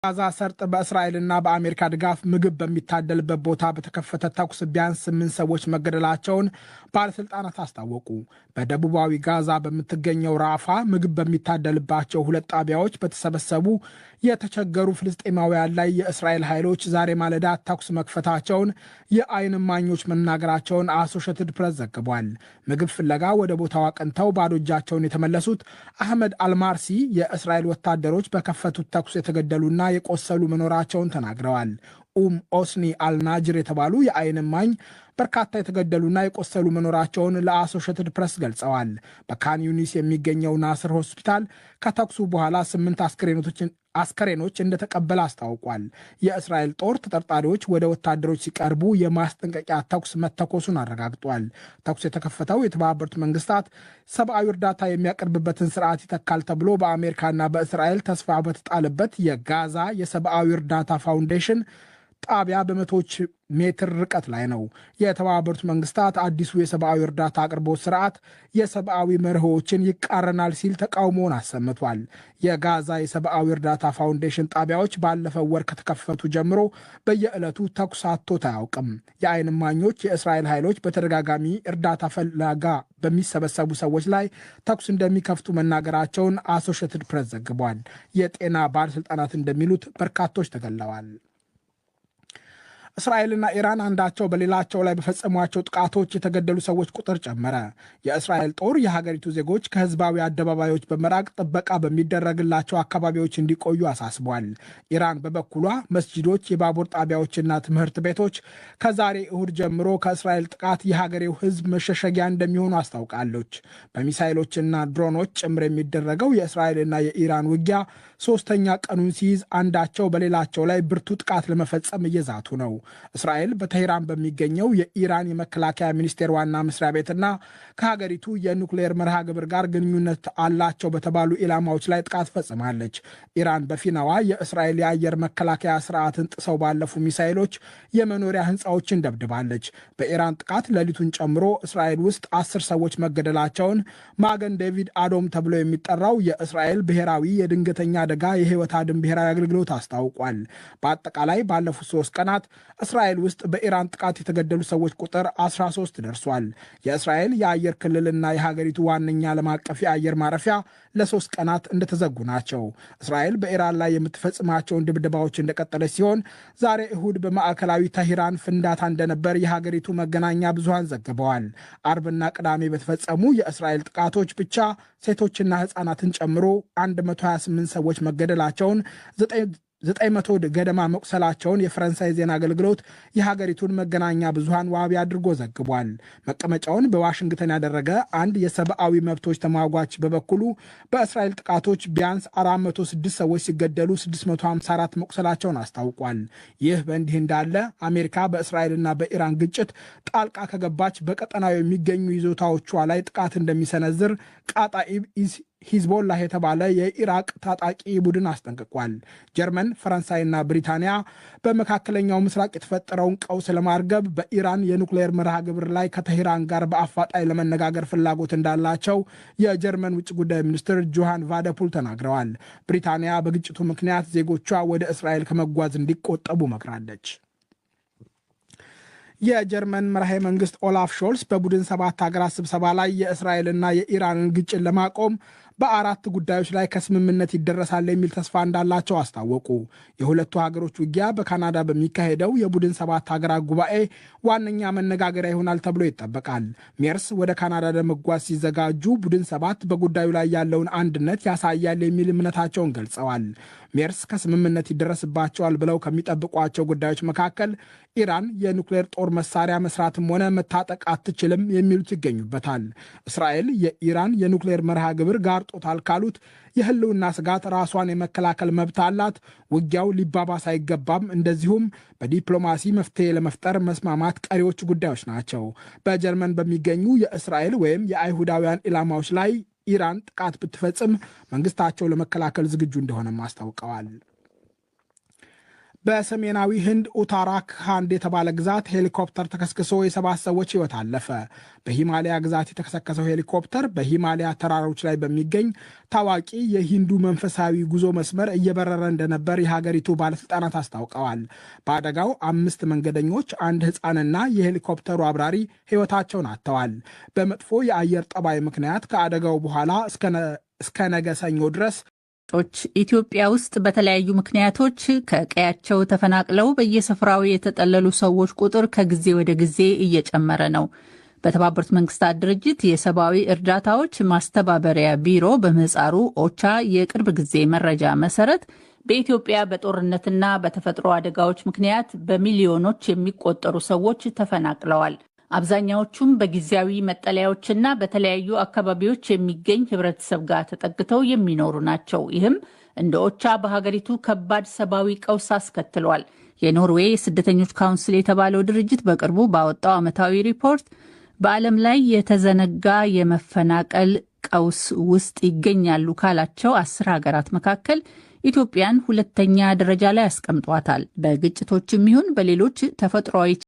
ጋዛ ሰርጥ በእስራኤልና በአሜሪካ ድጋፍ ምግብ በሚታደልበት ቦታ በተከፈተ ተኩስ ቢያንስ 8 ሰዎች መገደላቸውን ባለስልጣናት አስታወቁ። በደቡባዊ ጋዛ በምትገኘው ራፋ ምግብ በሚታደልባቸው 2 ጣቢያዎች በተሰበሰቡ የተቸገሩ ፍልስጤማውያን ላይ የእስራኤል ኃይሎች ዛሬ ማለዳ ተኩስ መክፈታቸውን የዓይን እማኞች መናገራቸውን አሶሺየትድ ፕሬስ ዘግቧል። ምግብ ፍለጋ ወደ ቦታው አቅንተው ባዶ እጃቸውን የተመለሱት አህመድ አልማርሲ የእስራኤል ወታደሮች በከፈቱት ተኩስ የተገደሉና የቆሰሉ መኖራቸውን ተናግረዋል። ኦስኒ አልናጅር የተባሉ የዓይን እማኝ በርካታ የተገደሉና የቆሰሉ መኖራቸውን ለአሶሺየትድ ፕሬስ ገልጸዋል። በካን ዩኒስ የሚገኘው ናስር ሆስፒታል ከተኩሱ በኋላ 8 አስከሬኖች እንደተቀበለ አስታውቋል። የእስራኤል ጦር ተጠርጣሪዎች ወደ ወታደሮች ሲቀርቡ የማስጠንቀቂያ ተኩስ መተኮሱን አረጋግጧል። ተኩስ የተከፈተው የተባበሩት መንግስታት ሰብአዊ እርዳታ የሚያቀርብበትን ስርዓት ይተካል ተብሎ በአሜሪካና በእስራኤል ተስፋ በተጣለበት የጋዛ የሰብአዊ እርዳታ ፋውንዴሽን ጣቢያ በመቶዎች ሜትር ርቀት ላይ ነው። የተባበሩት መንግስታት አዲሱ የሰብአዊ እርዳታ አቅርቦት ስርዓት የሰብአዊ መርሆችን ይቃረናል ሲል ተቃውሞውን አሰምቷል። የጋዛ የሰብአዊ እርዳታ ፋውንዴሽን ጣቢያዎች ባለፈው ወር ከተከፈቱ ጀምሮ በየዕለቱ ተኩስ አጥቶት አያውቅም። የዓይን እማኞች የእስራኤል ኃይሎች በተደጋጋሚ እርዳታ ፍለጋ በሚሰበሰቡ ሰዎች ላይ ተኩስ እንደሚከፍቱ መናገራቸውን አሶሺየትድ ፕሬስ ዘግቧል። የጤና ባለስልጣናት እንደሚሉት በርካቶች ተገለዋል። እስራኤልና ኢራን አንዳቸው በሌላቸው ላይ በፈጸሟቸው ጥቃቶች የተገደሉ ሰዎች ቁጥር ጨመረ። የእስራኤል ጦር የሀገሪቱ ዜጎች ከህዝባዊ አደባባዮች በመራቅ ጥበቃ በሚደረግላቸው አካባቢዎች እንዲቆዩ አሳስቧል። ኢራን በበኩሏ መስጂዶች፣ የባቡር ጣቢያዎችና ትምህርት ቤቶች ከዛሬ እሁድ ጀምሮ ከእስራኤል ጥቃት የሀገሬው ህዝብ መሸሸጊያ እንደሚሆኑ አስታውቃለች። በሚሳይሎችና ድሮኖች ጭምር የሚደረገው የእስራኤልና የኢራን ውጊያ 3ኛ ቀኑን ሲይዝ አንዳቸው በሌላቸው ላይ ብርቱ ጥቃት ለመፈጸም እየዛቱ ነው። እስራኤል በቴህራን በሚገኘው የኢራን የመከላከያ ሚኒስቴር ዋና መስሪያ ቤትና ከሀገሪቱ የኑክሌር መርሃ ግብር ጋር ግንኙነት አላቸው በተባሉ ኢላማዎች ላይ ጥቃት ፈጽማለች። ኢራን በፊናዋ የእስራኤል የአየር መከላከያ ስርዓትን ጥሰው ባለፉ ሚሳይሎች የመኖሪያ ህንፃዎችን ደብድባለች። በኢራን ጥቃት ሌሊቱን ጨምሮ እስራኤል ውስጥ 10 ሰዎች መገደላቸውን ማገን ዴቪድ አዶም ተብሎ የሚጠራው የእስራኤል ብሔራዊ የድንገተኛ አደጋ የህይወት አድን ብሔራዊ አገልግሎት አስታውቋል። በአጠቃላይ ባለፉት 3 ቀናት እስራኤል ውስጥ በኢራን ጥቃት የተገደሉ ሰዎች ቁጥር 13 ደርሷል። የእስራኤል የአየር ክልልና የሀገሪቱ ዋነኛ ዓለም አቀፍ የአየር ማረፊያ ለ3 ቀናት እንደተዘጉ ናቸው። እስራኤል በኢራን ላይ የምትፈጽማቸውን ድብደባዎች እንደቀጠለች ሲሆን ዛሬ እሁድ በማዕከላዊ ተሂራን ፍንዳታ እንደነበር የሀገሪቱ መገናኛ ብዙሃን ዘግበዋል። አርብና ቅዳሜ በተፈጸሙ የእስራኤል ጥቃቶች ብቻ ሴቶችና ህፃናትን ጨምሮ 128 ሰዎች መገደላቸውን 900 ገደማ መቁሰላቸውን የፈረንሳይ ዜና አገልግሎት የሀገሪቱን መገናኛ ብዙሃን ዋቢ አድርጎ ዘግቧል። መቀመጫውን በዋሽንግተን ያደረገ አንድ የሰብአዊ መብቶች ተሟጋች በበኩሉ በእስራኤል ጥቃቶች ቢያንስ 406 ሰዎች ሲገደሉ 654 መቁሰላቸውን አስታውቋል። ይህ በእንዲህ እንዳለ አሜሪካ በእስራኤልና በኢራን ግጭት ጣልቃ ከገባች በቀጠናው የሚገኙ ይዞታዎቿ ላይ ጥቃት እንደሚሰነዝር ቃጣኢብ ሂዝቦላህ የተባለ የኢራቅ ታጣቂ ቡድን አስጠንቅቋል። ጀርመን፣ ፈረንሳይና ብሪታንያ በመካከለኛው ምስራቅ የተፈጠረውን ቀውስ ለማርገብ በኢራን የኑክሌር መርሃ ግብር ላይ ከቴህራን ጋር በአፋጣኝ ለመነጋገር ፍላጎት እንዳላቸው የጀርመን ውጭ ጉዳይ ሚኒስትር ጆሃን ቫደፑል ተናግረዋል። ብሪታንያ በግጭቱ ምክንያት ዜጎቿ ወደ እስራኤል ከመጓዝ እንዲቆጠቡ መክራለች። የጀርመን መራሄ መንግስት ኦላፍ ሾልስ በቡድን 7 ሀገራት ስብሰባ ላይ የእስራኤልና የኢራንን ግጭት ለማቆም በ4 ጉዳዮች ላይ ከስምምነት ይደረሳል የሚል ተስፋ እንዳላቸው አስታወቁ። የሁለቱ ሀገሮች ውጊያ በካናዳ በሚካሄደው የቡድን 7 ሀገራት ጉባኤ ዋነኛ መነጋገሪያ ይሆናል ተብሎ ይጠበቃል። ሜርስ ወደ ካናዳ ለመጓዝ ሲዘጋጁ ቡድን 7 በጉዳዩ ላይ ያለውን አንድነት ያሳያል የሚል እምነታቸውን ገልጸዋል። ሜርስ ከስምምነት ይደረስባቸዋል ብለው ከሚጠብቋቸው ጉዳዮች መካከል ኢራን የኑክሌር ጦር መሳሪያ መስራትም ሆነ መታጠቅ አትችልም የሚሉት ይገኙበታል። እስራኤል የኢራን የኑክሌር መርሃ ግብር ጋርጦታል ካሉት የህልውና ስጋት ራሷን የመከላከል መብት አላት፣ ውጊያው ሊባባስ አይገባም፣ እንደዚሁም በዲፕሎማሲ መፍትሄ ለመፍጠር መስማማት ቀሪዎቹ ጉዳዮች ናቸው። በጀርመን በሚገኙ የእስራኤል ወይም የአይሁዳውያን ኢላማዎች ላይ ኢራን ጥቃት ብትፈጽም መንግስታቸው ለመከላከል ዝግጁ እንደሆነም አስታውቀዋል። በሰሜናዊ ህንድ ኡታራካንድ የተባለ ግዛት ሄሊኮፕተር ተከስክሶ የ7 ሰዎች ሕይወት አለፈ። በሂማሊያ ግዛት የተከሰከሰው ሄሊኮፕተር በሂማሊያ ተራሮች ላይ በሚገኝ ታዋቂ የሂንዱ መንፈሳዊ ጉዞ መስመር እየበረረ እንደነበር የሀገሪቱ ባለሥልጣናት አስታውቀዋል። በአደጋው 5 መንገደኞች፣ 1 ሕፃንና የሄሊኮፕተሩ አብራሪ ሕይወታቸውን አጥተዋል። በመጥፎ የአየር ጠባይ ምክንያት ከአደጋው በኋላ እስከ ነገ ሰኞ ድረስ ኢትዮጵያ ውስጥ በተለያዩ ምክንያቶች ከቀያቸው ተፈናቅለው በየስፍራው የተጠለሉ ሰዎች ቁጥር ከጊዜ ወደ ጊዜ እየጨመረ ነው። በተባበሩት መንግስታት ድርጅት የሰብአዊ እርዳታዎች ማስተባበሪያ ቢሮ በምህጻሩ ኦቻ የቅርብ ጊዜ መረጃ መሰረት በኢትዮጵያ በጦርነትና በተፈጥሮ አደጋዎች ምክንያት በሚሊዮኖች የሚቆጠሩ ሰዎች ተፈናቅለዋል። አብዛኛዎቹም በጊዜያዊ መጠለያዎችና በተለያዩ አካባቢዎች የሚገኝ ህብረተሰብ ጋር ተጠግተው የሚኖሩ ናቸው። ይህም እንደ ኦቻ በሀገሪቱ ከባድ ሰብአዊ ቀውስ አስከትሏል። የኖርዌይ የስደተኞች ካውንስል የተባለው ድርጅት በቅርቡ ባወጣው ዓመታዊ ሪፖርት በዓለም ላይ የተዘነጋ የመፈናቀል ቀውስ ውስጥ ይገኛሉ ካላቸው 10 ሀገራት መካከል ኢትዮጵያን 2ኛ ደረጃ ላይ አስቀምጧታል። በግጭቶችም ይሁን በሌሎች ተፈጥሯዊ